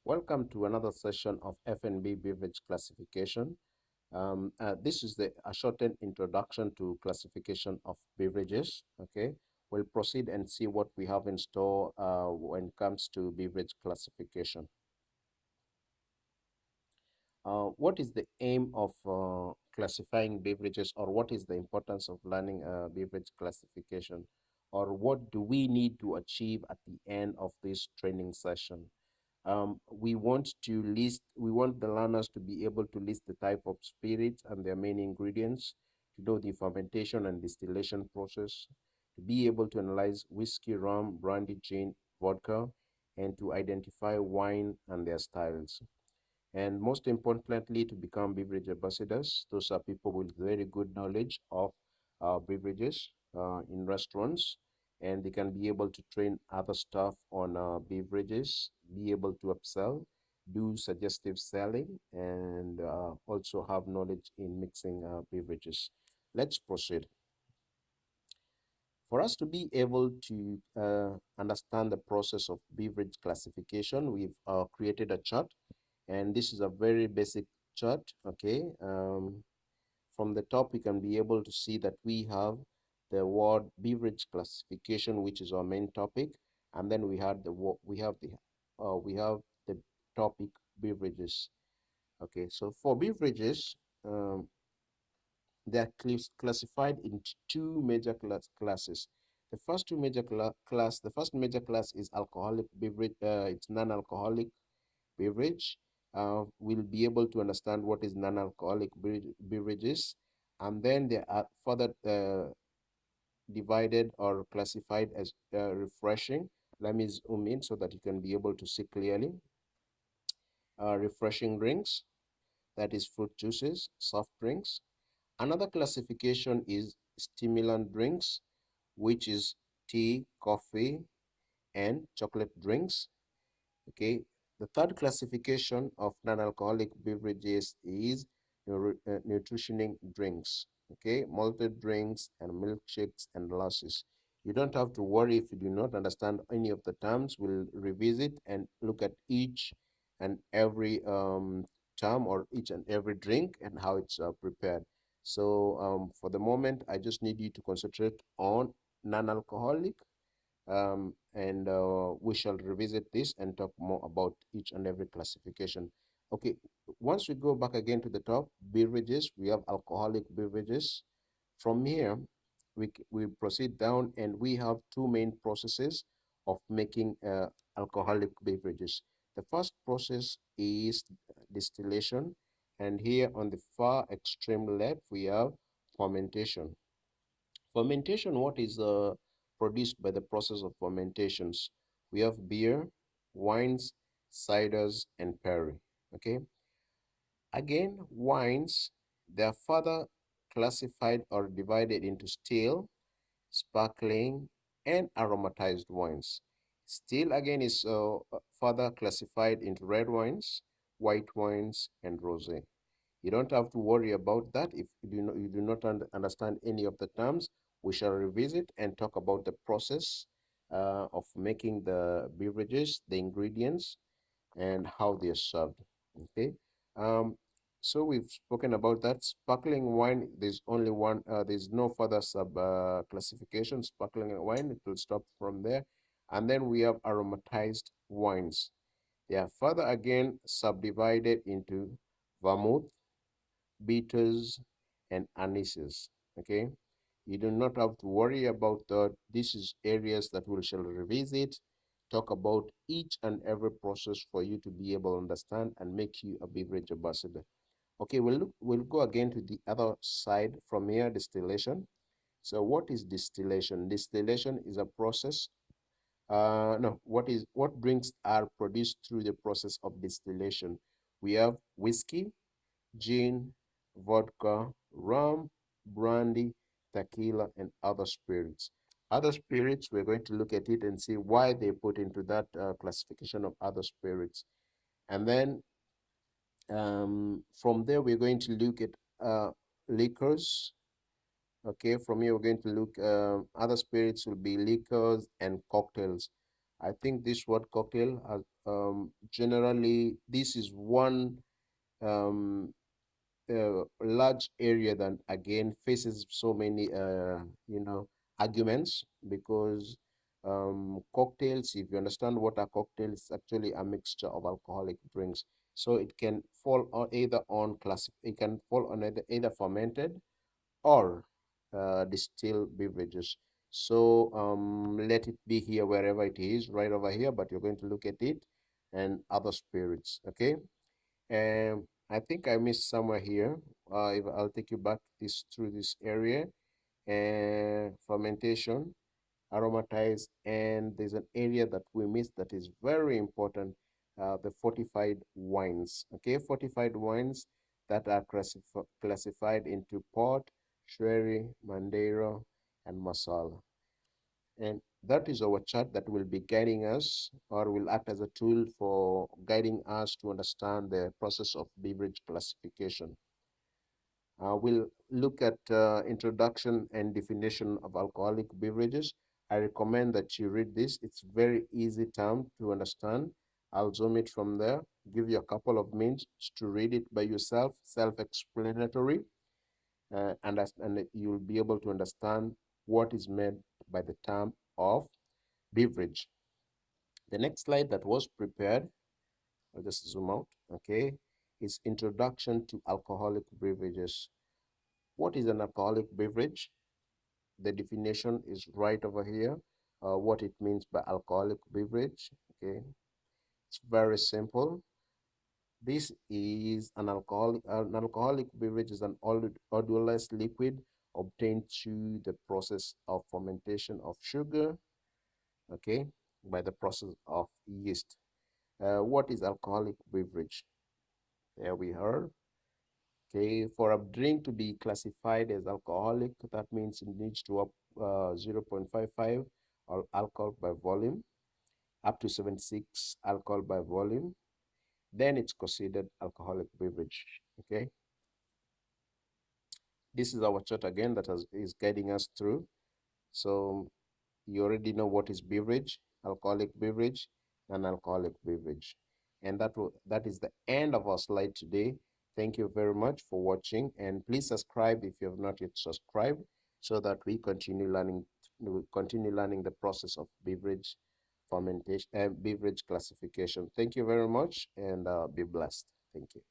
Welcome to another session of F&B Beverage Classification. This is a shortened introduction to classification of beverages. Okay, we'll proceed and see what we have in store when it comes to beverage classification. What is the aim of classifying beverages, or what is the importance of learning beverage classification, or what do we need to achieve at the end of this training session? We want the learners to be able to list the type of spirits and their main ingredients, to know the fermentation and distillation process, to be able to analyze whiskey, rum, brandy, gin, vodka, and to identify wine and their styles. And most importantly, to become beverage ambassadors. Those are people with very good knowledge of beverages in restaurants, and they can be able to train other staff on beverages, be able to upsell, do suggestive selling, and also have knowledge in mixing beverages. Let's proceed. For us to be able to understand the process of beverage classification, we've created a chart, and this is a very basic chart. Okay, from the top we can be able to see that we have the word beverage classification, which is our main topic, and then we have the topic beverages. Okay, so for beverages, they are classified into two major classes. The first major class is alcoholic beverage. It's non-alcoholic beverage. We'll be able to understand what is non-alcoholic beverages, and then they are further divided or classified as refreshing. Let me zoom in so that you can be able to see clearly. Refreshing drinks, that is fruit juices, soft drinks. Another classification is stimulant drinks, which is tea, coffee, and chocolate drinks. Okay, the third classification of non-alcoholic beverages is nutritioning drinks. Okay, malted drinks and milkshakes and lassis. You don't have to worry if you do not understand any of the terms. We'll revisit and look at each and every term or each and every drink and how it's prepared. So for the moment, I just need you to concentrate on non-alcoholic, and we shall revisit this and talk more about each and every classification. Okay, once we go back again to the top, beverages, we have alcoholic beverages. From here, we proceed down and we have two main processes of making alcoholic beverages. The first process is distillation, and here on the far extreme left, we have fermentation. Fermentation, what is produced by the process of fermentations? We have beer, wines, ciders, and perry. Okay. Again, wines, they are further classified or divided into still, sparkling, and aromatized wines. Still, again, is further classified into red wines, white wines, and rosé. You don't have to worry about that. If you do not understand any of the terms, we shall revisit and talk about the process of making the beverages, the ingredients, and how they are served. Okay. Um, so we've spoken about that. Sparkling wine, there's only one, there's no further sub classification. Sparkling wine, it will stop from there. And then we have aromatized wines. They are further again subdivided into vermouth, bitters, and anises. Okay, you do not have to worry about that. This is areas that we shall revisit, talk about each and every process for you to be able to understand and make you a beverage ambassador. Okay, we'll go again to the other side from here, distillation. So what is distillation? Distillation is a process. No, what drinks are produced through the process of distillation? We have whiskey, gin, vodka, rum, brandy, tequila, and other spirits. Other spirits, we're going to look at it and see why they put into that classification of other spirits. And then from there, we're going to look at liquors. Okay, from here, we're going to look, other spirits will be liquors and cocktails. I think this word cocktail, generally, this is one um, large area that again faces so many arguments, because cocktails, if you understand what a cocktail is, actually a mixture of alcoholic drinks. So it can fall on either on class, it can fall on either fermented or distilled beverages. So let it be here wherever it is, right over here, but you're going to look at it and other spirits, okay? I think I missed somewhere here. If I'll take you back this through this area. Fermentation, aromatized, and there's an area that we missed that is very important. The fortified wines. Okay, fortified wines that are classified into port, sherry, madeira, and masala. And that is our chart that will be guiding us, or will act as a tool for guiding us to understand the process of beverage classification. We'll look at introduction and definition of alcoholic beverages. I recommend that you read this. It's very easy term to understand. I'll zoom it from there, give you a couple of minutes to read it by yourself, self-explanatory, and you'll be able to understand what is meant by the term of beverage. The next slide that was prepared, I'll just zoom out, okay, is introduction to alcoholic beverages. What is an alcoholic beverage? The definition is right over here. What it means by alcoholic beverage, okay? It's very simple. This is an alcoholic beverage is an odorless liquid obtained through the process of fermentation of sugar, okay, by the process of yeast. What is alcoholic beverage? There we are. Okay, for a drink to be classified as alcoholic, that means it needs to up 0.55 or alcohol by volume, up to 76 alcohol by volume. Then it's considered alcoholic beverage. Okay, this is our chart again that is guiding us through. So you already know what is beverage, alcoholic beverage, and alcoholic beverage. And that is the end of our slide today. Thank you very much for watching, and please subscribe if you have not yet subscribed, so that we continue learning the process of beverage fermentation and beverage classification. Thank you very much, and be blessed. Thank you.